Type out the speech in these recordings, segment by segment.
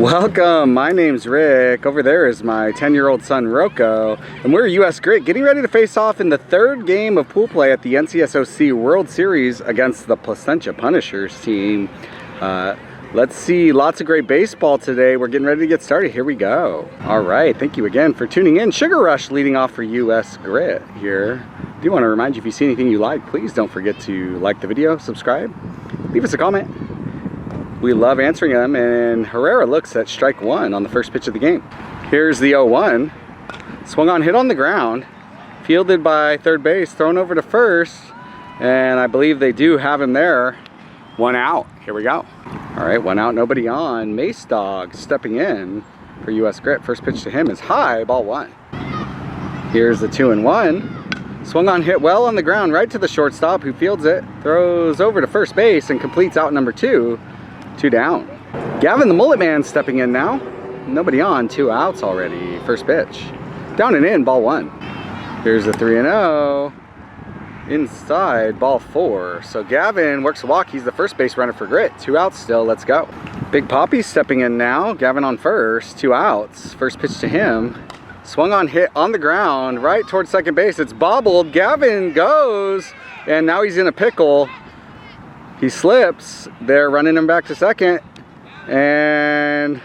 Welcome, my name's Rick. Over there is my 10-year-old son Rocco, and we're US Grit getting ready to face off in the third game of pool play at the NCSOC World Series against the PLACENTIA Punishers team. Let's see, lots of great baseball today. We're getting ready to get started. Here we go. All right, thank you again for tuning in. Sugar Rush leading off for US Grit here. I do want to remind you, if you see anything you like, please don't forget to like the video, subscribe, leave us a comment. We love answering them, and Herrera looks at strike one on the first pitch of the game. Here's the 0-1. Swung on, hit on the ground, fielded by third base, thrown over to first, and I believe they do have him there. One out. Here we go. All right, one out, nobody on. Mace Dog stepping in for US Grit. First pitch to him is high, ball one. Here's the 2-1. Swung on, hit well on the ground, right to the shortstop, who fields it, throws over to first base, and completes out number two. Two down. Gavin the Mullet Man stepping in now. Nobody on, two outs already. First pitch. Down and in, ball one. Here's the 3-0. Inside, ball four. So Gavin works a walk. He's the first base runner for Grit. Two outs still, let's go. Big Poppy stepping in now. Gavin on first, two outs. First pitch to him. Swung on, hit on the ground, right towards second base. It's bobbled. Gavin goes, and now he's in a pickle. He slips. They're running him back to second, and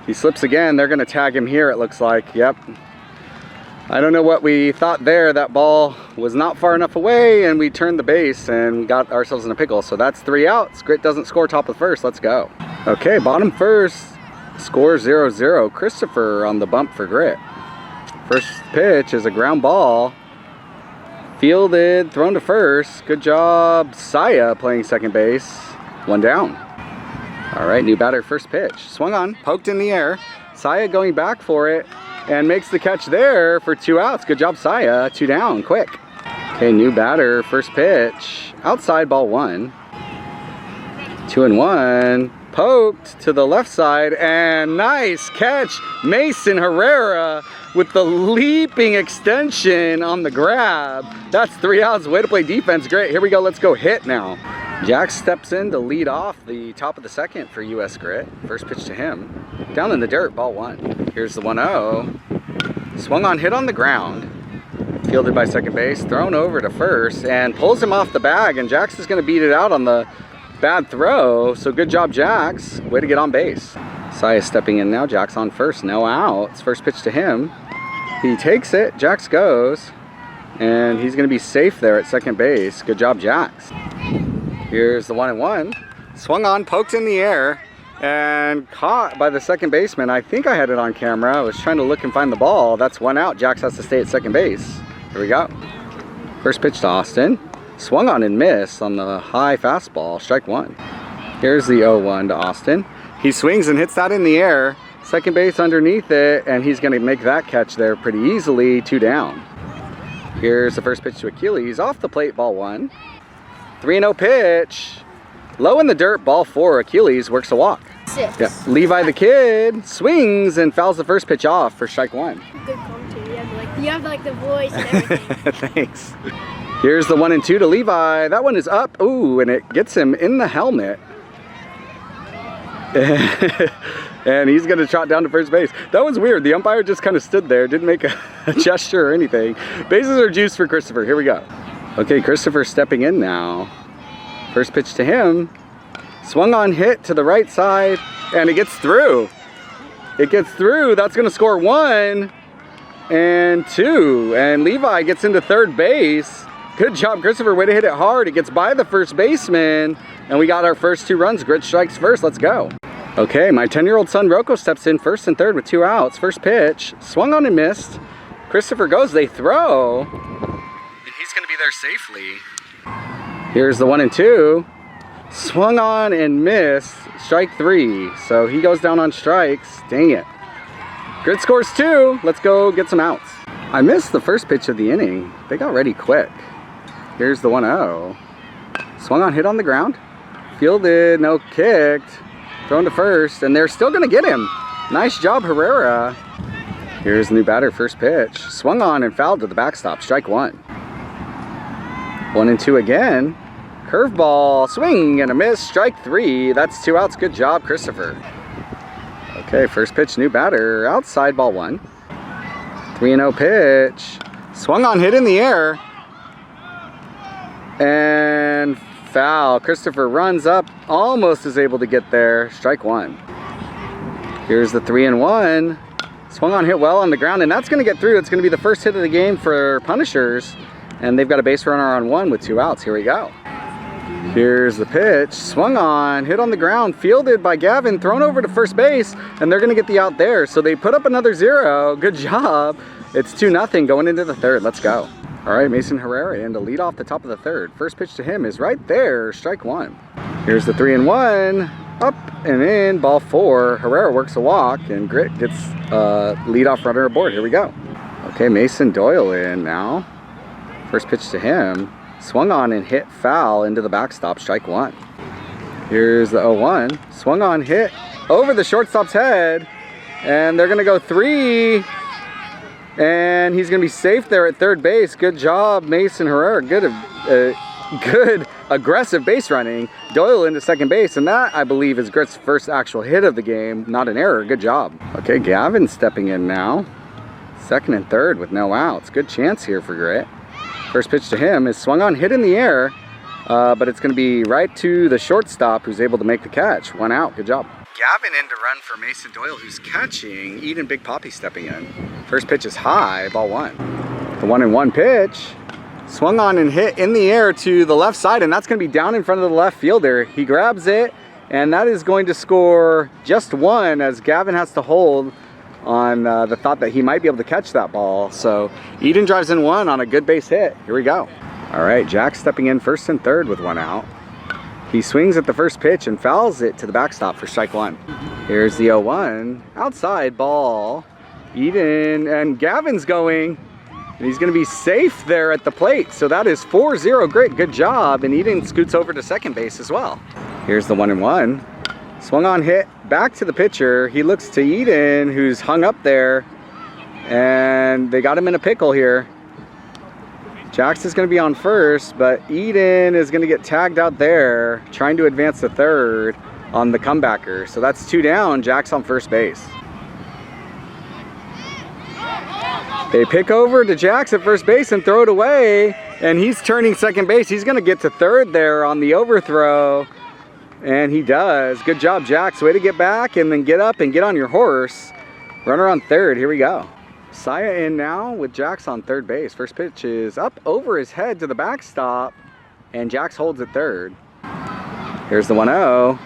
he slips again. They're going to tag him here, it looks like. Yep. I don't know what we thought there. That ball was not far enough away, and we turned the base and got ourselves in a pickle. So that's three outs. Grit doesn't score top of the first. Let's go. Okay, bottom first. Score 0-0. Christopher on the bump for Grit. First pitch is a ground ball. Fielded, thrown to first. Good job, Saya playing second base. One down. All right, new batter, first pitch. Swung on, poked in the air. Saya going back for it and makes the catch there for two outs. Good job, Saya. Two down, quick. Okay, new batter, first pitch. Outside, ball one. 2-1. Poked to the left side, and nice catch. Mason Herrera with the leaping extension on the grab. That's three outs. Way to play defense. Great. Here we go. Let's go hit now. Jack steps in to lead off the top of the second for US Grit. First pitch to him. Down in the dirt, ball one. Here's the 1-0. Swung on, hit on the ground. Fielded by second base, thrown over to first, and pulls him off the bag, and Jax is going to beat it out on the bad throw. So good job, Jax. Way to get on base. Saya stepping in now. Jax on first, no outs. First pitch to him. He takes it. Jax goes, and he's going to be safe there at second base. Good job, Jax. Here's the 1-1. Swung on, poked in the air, and caught by the second baseman. I think I had it on camera. I was trying to look and find the ball. That's one out. Jax has to stay at second base. Here we go. First pitch to Austin. Swung on and missed on the high fastball. Strike one. Here's the 0-1 to Austin. He swings and hits that in the air. Second base underneath it, and he's going to make that catch there pretty easily. Two down. Here's the first pitch to Achilles. Off the plate, ball one. 3-0 pitch. Low in the dirt, ball four. Achilles works a walk. Six. Yeah. Levi the Kid swings and fouls the first pitch off for strike one. Good commentary. You have like the voice and everything. Thanks. Here's the 1-2 to Levi. That one is up. Ooh, and it gets him in the helmet. And he's going to trot down to first base. That was weird. The umpire just kind of stood there, didn't make a gesture or anything. Bases are juiced for Christopher. Here we go. Okay, Christopher stepping in now. First pitch to him. Swung on, hit to the right side, and it gets through. It gets through. That's going to score 1 and 2. And Levi gets into third base. Good job, Christopher. Way to hit it hard. It gets by the first baseman, and we got our first two runs. Grit strikes first. Let's go. Okay, my 10-year-old son Rocco steps in first and third with two outs. First pitch. Swung on and missed. Christopher goes. They throw. And he's going to be there safely. Here's the 1-2. Swung on and missed. Strike three. So he goes down on strikes. Dang it. Grit scores 2. Let's go get some outs. I missed the first pitch of the inning. They got ready quick. Here's the 1-0. Swung on, hit on the ground. Fielded, no kicked. Thrown to first, and they're still going to get him. Nice job, Herrera. Here's the new batter, first pitch. Swung on and fouled to the backstop. Strike one. 1-2 again. Curveball, swing and a miss. Strike three. That's two outs. Good job, Christopher. Okay, first pitch, new batter, outside, ball 1. 3-0 pitch. Swung on, hit in the air. And foul. Christopher runs up, almost is able to get there. Strike 1. Here's the 3-1. Swung on, hit well on the ground, and that's going to get through. It's going to be the first hit of the game for Punishers. And they've got a base runner on 1 with 2 outs. Here we go. Here's the pitch, swung on, hit on the ground, fielded by Gavin, thrown over to first base, and they're gonna get the out there. So they put up another 0, good job. It's 2-0 going into the 3rd, let's go. All right, Mason Herrera in to lead off the top of the 3rd. First pitch to him is right there, strike 1. Here's the 3-1, up and in, ball 4. Herrera works a walk, and Grit gets leadoff runner aboard, here we go. Okay, Mason Doyle in now. First pitch to him. Swung on and hit foul into the backstop, strike 1. Here's the 0-1. Swung on, hit over the shortstop's head. And they're going to go 3. And he's going to be safe there at third base. Good job, Mason Herrera. Good aggressive base running. Doyle into second base. And that, I believe, is Grit's first actual hit of the game. Not an error. Good job. Okay, Gavin stepping in now. Second and third with no outs. Good chance here for Grit. First pitch to him is swung on, hit in the air, but it's going to be right to the shortstop who's able to make the catch. 1 out, good job. Gavin in to run for Mason Doyle who's catching. Eden Big Poppy stepping in. First pitch is high, ball 1. The 1-1 pitch, swung on and hit in the air to the left side, and that's going to be down in front of the left fielder. He grabs it, and that is going to score just 1 as Gavin has to hold on the thought that he might be able to catch that ball. So Eden drives in 1 on a good base hit. Here we go. All right, Jack stepping in first and third with 1 out. He swings at the first pitch and fouls it to the backstop for strike 1. Here's the 0-1, outside ball. Eden and Gavin's going, and he's going to be safe there at the plate. So that is 4-0, great, good job. And Eden scoots over to second base as well. Here's the 1-1. Swung on, hit back to the pitcher. He looks to Eden, who's hung up there, and they got him in a pickle here. Jax is going to be on first, but Eden is going to get tagged out there, trying to advance to third on the comebacker. So that's 2 down, Jax on first base. They pick over to Jax at first base and throw it away, and he's turning second base. He's going to get to third there on the overthrow. And he does. Good job, Jax. Way to get back and then get up and get on your horse. Runner on third. Here we go. Saya in now with Jax on third base. First pitch is up over his head to the backstop, and Jax holds at third. Here's the 1-0.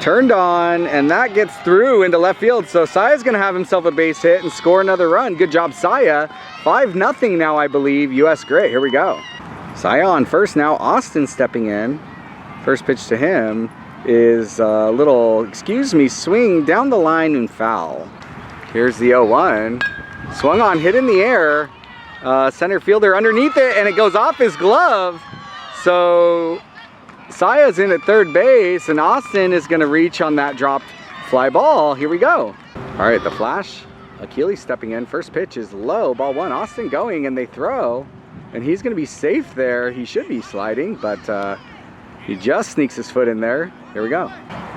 Turned on, and that gets through into left field. So Saya's going to have himself a base hit and score another run. Good job, Saya. 5-0 now, I believe. U.S. Grit. Here we go. Saya on first now. Austin stepping in. First pitch to him is a little, swing down the line and foul. Here's the 0-1. Swung on, hit in the air. Center fielder underneath it, and it goes off his glove. So Saya's in at third base, and Austin is going to reach on that dropped fly ball. Here we go. All right, the flash. Achilles stepping in. First pitch is low, ball 1. Austin going, and they throw. And he's going to be safe there. He should be sliding, but he just sneaks his foot in there. Here we go.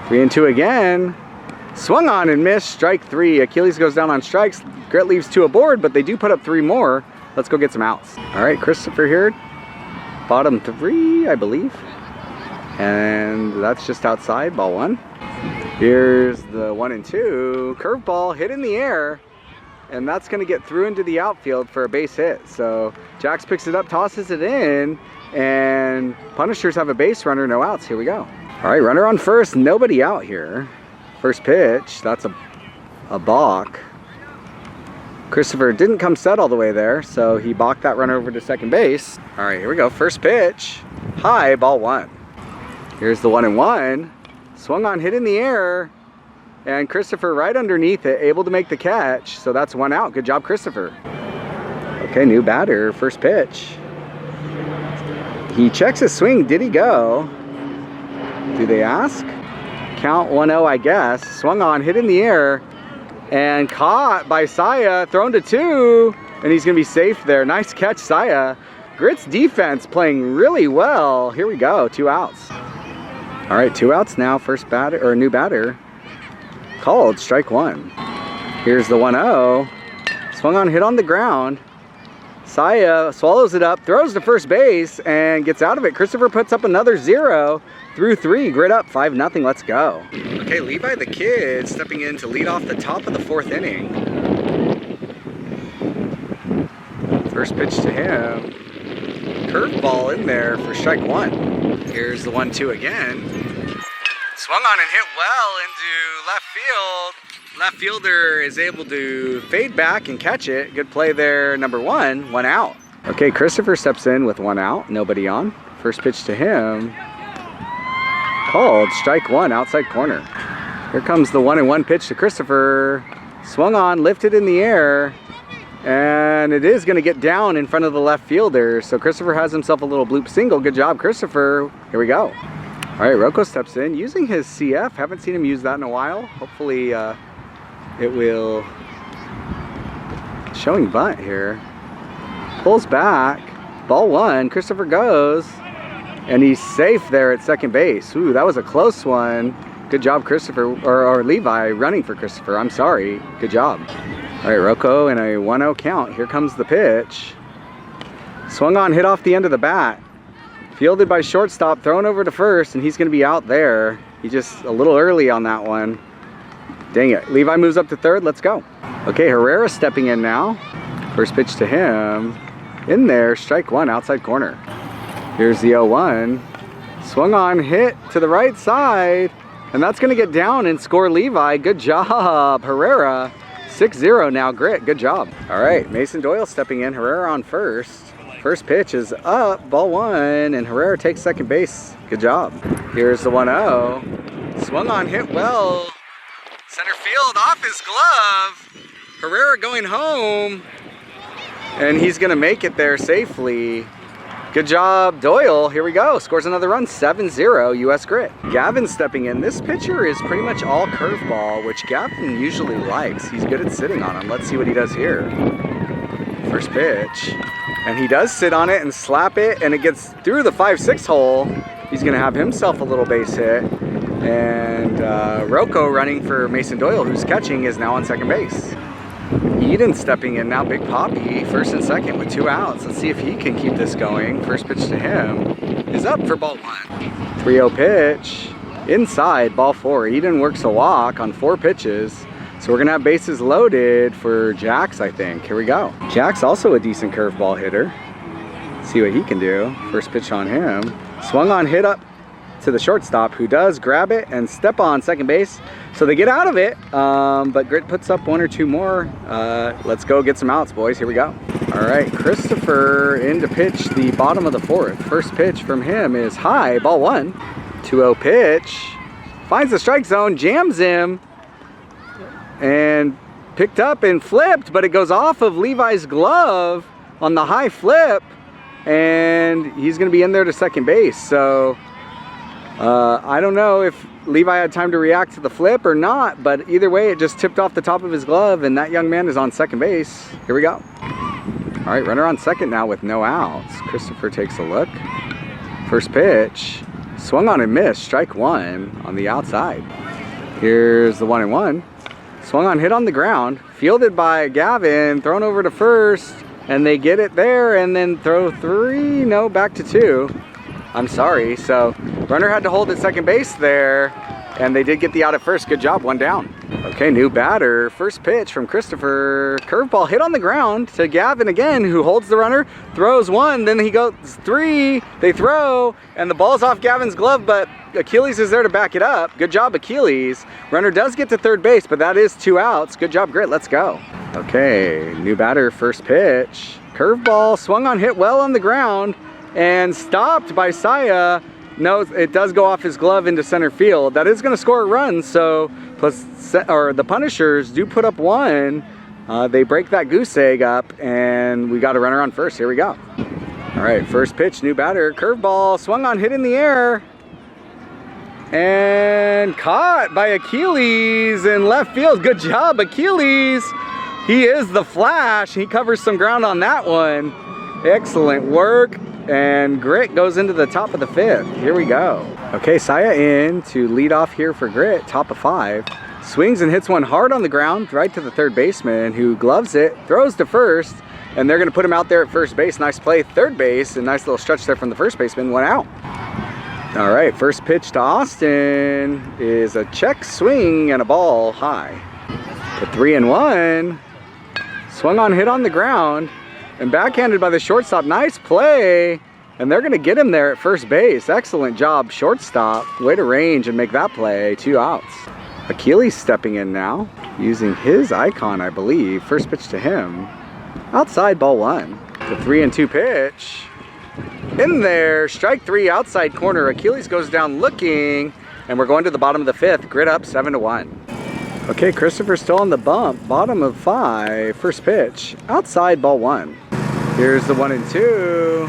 3-2 again. Swung on and missed. Strike 3. Achilles goes down on strikes. Grit leaves 2 aboard, but they do put up 3 more. Let's go get some outs. All right, Christopher here. Bottom 3, I believe. And that's just outside, ball 1. Here's the 1-2. Curveball hit in the air. And that's going to get through into the outfield for a base hit. So Jax picks it up, tosses it in. And Punishers have a base runner, no outs. Here we go. All right, runner on first, nobody out here. First pitch, that's a balk. Christopher didn't come set all the way there, so he balked that runner over to second base. All right, here we go. First pitch, high, ball 1. Here's the 1-1. Swung on, hit in the air, and Christopher right underneath it, able to make the catch. So that's 1 out. Good job, Christopher. Okay, new batter, first pitch. He checks his swing. Did he go? Do they ask? Count 1-0, I guess. Swung on, hit in the air, and caught by Saya. Thrown to 2, and he's going to be safe there. Nice catch, Saya. Grit's defense playing really well. Here we go, 2 outs. All right, 2 outs now. First batter, or new batter. Called strike one. Here's the 1-0. Swung on, hit on the ground. Saya swallows it up, throws to first base, and gets out of it. Christopher puts up another 0 through 3. Grit up, 5-0. Let's go. Okay, Levi the Kid stepping in to lead off the top of the 4th inning. First pitch to him. Curveball in there for strike one. Here's the 1-2 again. Swung on and hit well into left field. Left fielder is able to fade back and catch it. Good play there, number 1 out. Okay, Christopher steps in with 1 out, nobody on. First pitch to him. Called strike 1, outside corner. Here comes the 1-1 pitch to Christopher. Swung on, lifted in the air, and it is gonna get down in front of the left fielder. So Christopher has himself a little bloop single. Good job, Christopher. Here we go. All right, Rocco steps in using his CF. Haven't seen him use that in a while. Hopefully it will, showing bunt here. Pulls back, ball 1, Christopher goes, and he's safe there at second base. Ooh, that was a close one. Good job, Christopher, or Levi running for Christopher, I'm sorry. Good job. All right, Rocco in a 1-0 count. Here comes the pitch. Swung on, hit off the end of the bat. Fielded by shortstop, thrown over to first, and he's gonna be out there. He's just a little early on that one. Dang it. Levi moves up to third. Let's go. Okay, Herrera stepping in now. First pitch to him. In there, strike 1, outside corner. Here's the 0-1. Swung on, hit to the right side. And that's going to get down and score Levi. Good job, Herrera. 6-0 now, Grit. Good job. All right, Mason Doyle stepping in. Herrera on first. First pitch is up, ball 1, and Herrera takes second base. Good job. Here's the 1-0. Swung on, hit well. Center field off his glove. Herrera going home. And he's going to make it there safely. Good job, Doyle. Here we go. Scores another run. 7-0 US Grit. Gavin stepping in. This pitcher is pretty much all curveball, which Gavin usually likes. He's good at sitting on them. Let's see what he does here. First pitch. And he does sit on it and slap it, and it gets through the 5-6 hole. He's going to have himself a little base hit. And Rocco running for Mason Doyle, who's catching, is now on second base. Eden stepping in now, Big Poppy, first and second with 2 outs. Let's see if he can keep this going. First pitch to him is up for ball 1. 3-0 pitch, inside, ball 4. Eden works a walk on 4 pitches. So we're gonna have bases loaded for Jax, I think. Here we go. Jax also a decent curveball hitter. See what he can do. First pitch on him. Swung on, hit up to the shortstop, who does grab it and step on second base. So they get out of it, but Grit puts up 1 or 2 more. Let's go get some outs, boys. Here we go. All right, Christopher in to pitch the bottom of the 4th. First pitch from him is high, ball 1. 2-0 pitch. Finds the strike zone, jams him, and picked up and flipped, but it goes off of Levi's glove on the high flip, and he's gonna be in there to second base. So I don't know if Levi had time to react to the flip or not, but either way, it just tipped off the top of his glove, and that young man is on second base. Here we go. All right, runner on second now with no outs. Christopher takes a look. First pitch, swung on and missed, strike 1 on the outside. Here's the 1-1. Swung on, hit on the ground, fielded by Gavin, thrown over to first, and they get it there and then throw 3, no, back to 2. I'm sorry, so runner had to hold at second base there, and they did get the out at first. Good job, 1 down. Okay, new batter. First pitch from Christopher. Curveball hit on the ground to Gavin again, who holds the runner, throws 1, then he goes 3, they throw, and the ball's off Gavin's glove, but Achilles is there to back it up. Good job, Achilles. Runner does get to third base, but that is 2 outs. Good job, Grit. Let's go. Okay, new batter, first pitch. Curveball, swung on, hit well on the ground, and stopped by Saya. No, it does go off his glove into center field. That is going to score a run, so the Punishers do put up 1. They break that goose egg up, and we got a runner on first. Here we go. All right, first pitch, new batter. Curveball, swung on, hit in the air, and caught by Achilles in left field. Good job, Achilles. He is the Flash. He covers some ground on that one. Excellent work. And Grit goes into the top of the 5th. Here we go. Okay, Saya in to lead off here for Grit, top of 5. Swings and hits one hard on the ground, right to the third baseman, who gloves it, throws to first, and they're gonna put him out there at first base. Nice play, third base, a nice little stretch there from the first baseman, 1 out. All right, first pitch to Austin is a check swing and a ball high. The 3-1, swung on, hit on the ground, and backhanded by the shortstop. Nice play, and they're gonna get him there at first base. Excellent job, shortstop. Way to range and make that play, 2 outs. Achilles stepping in now, using his icon, I believe. First pitch to him. Outside, ball 1. The 3-2 pitch. In there, strike 3, outside corner. Achilles goes down looking, and we're going to the bottom of the 5th. Grit up, 7-1. Okay, Christopher's still on the bump. Bottom of 5, first pitch. Outside, ball 1. Here's the 1-2.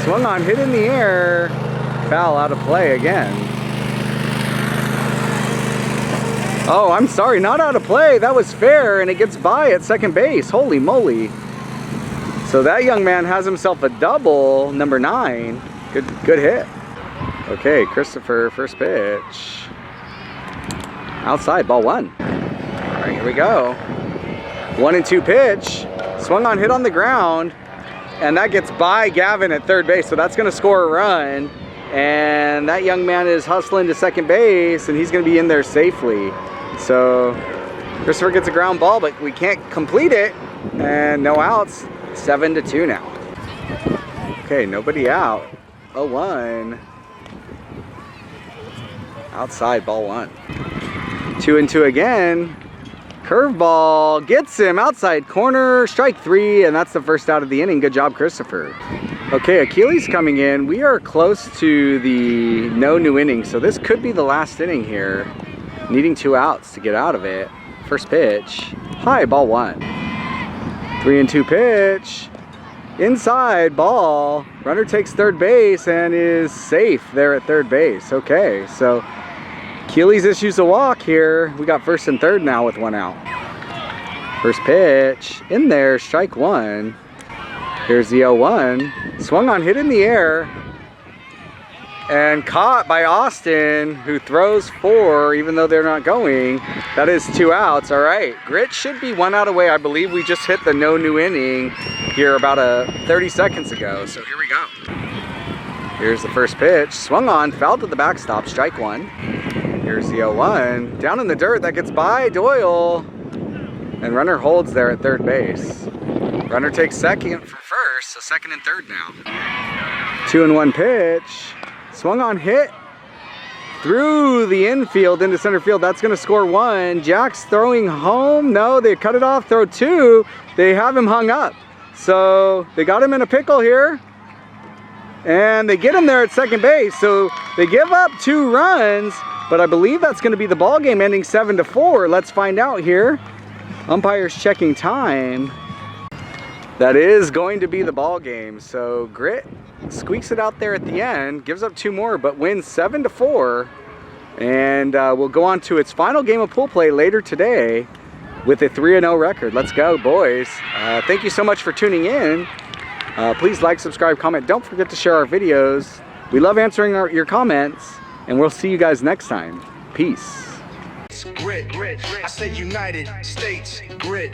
Swung on, hit in the air. Foul, out of play again. Oh, I'm sorry, not out of play. That was fair, and it gets by at second base. Holy moly. So that young man has himself a double, number 9. Good hit. Okay, Christopher, first pitch. Outside, ball 1. All right, here we go. 1-2 pitch. Swung on, hit on the ground, and that gets by Gavin at third base, so that's gonna score a run. And that young man is hustling to second base, and he's gonna be in there safely. So Christopher gets a ground ball, but we can't complete it, and no outs. 7-2 now. Okay, nobody out. 0-1. Outside, ball 1. 2-2 again. Curveball gets him outside corner, strike 3, and that's the first out of the inning. Good job, Christopher. Okay, Achilles coming in. We are close to the no new inning, so this could be the last inning here. Needing 2 outs to get out of it. First pitch, high, ball 1. 3-2 pitch, inside, ball. Runner takes third base and is safe there at third base. Okay, so Achilles issues a walk here. We got first and third now with 1 out. First pitch, in there, strike 1. Here's the 0-1. Swung on, hit in the air, and caught by Austin, who throws 4, even though they're not going. That is 2 outs. All right, Grit should be 1 out away. I believe we just hit the no new inning here about 30 seconds ago. So here we go. Here's the first pitch. Swung on, fouled to the backstop, strike 1. Here's the 0-1. Down in the dirt, that gets by Doyle. And runner holds there at third base. Runner takes second for first, so second and third now. 2-1 pitch. Swung on, hit through the infield into center field. That's gonna score 1. Jack's throwing home. No, they cut it off, throw 2. They have him hung up. So they got him in a pickle here. And they get him there at second base. So they give up 2 runs, but I believe that's gonna be the ball game, ending 7-4. Let's find out here. Umpire's checking time. That is going to be the ball game. So Grit squeaks it out there at the end, gives up 2 more, but wins 7-4. And we'll go on to its final game of pool play later today with a 3-0 record. Let's go, boys. Thank you so much for tuning in. Please like, subscribe, comment. Don't forget to share our videos. We love answering your comments, and we'll see you guys next time. Peace. Grit, I said United States, grit.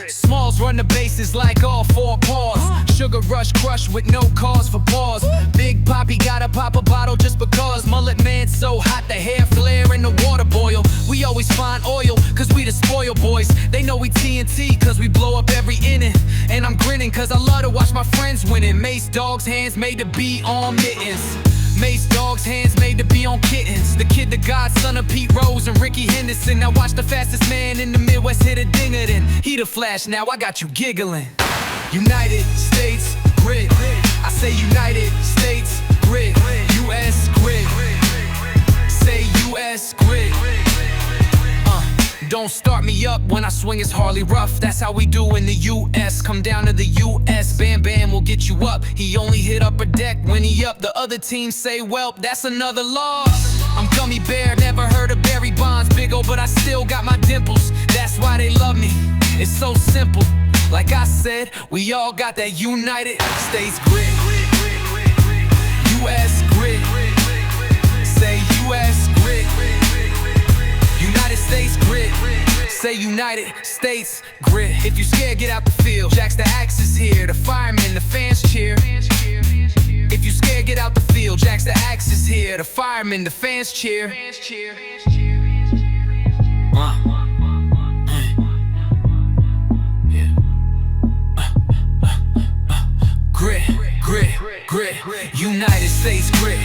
Smalls run the bases like all 4 paws. Sugar rush crush with no cause for pause. Big Poppy gotta pop a bottle just because. Mullet man so hot the hair flare and the water boil. We always find oil cause we the spoil boys. They know we TNT cause we blow up every inning. And I'm grinning cause I love to watch my friends winning. Mace Dog's hands made to be on mittens. Mace Dog's hands made to be on kittens. The kid, the godson of Pete Rose and Ricky Henderson. Now watch the fastest man in the Midwest hit a dinger then. He the Flash, now I got you giggling. United States grit. I say United States grit. U.S. grit. Say U.S. grit. Don't start me up when I swing, it's Harley Rough. That's how we do in the U.S. Come down to the U.S. Bam Bam will get you up. He only hit upper deck when he up. The other team say, well, that's another loss. I'm Gummy Bear, never heard of Barry Bonds. Big ol', but I still got my dimples. That's why they love me, it's so simple. Like I said, we all got that United States grit. U.S. grit. Say U.S. grit. United States States grit. Say United States grit. If you scared, get out the field. Jack's the axe is here. The firemen, the fans cheer. If you scared, get out the field. Jack's the axe is here. The firemen, the fans cheer. Grit, grit, grit. United States grit.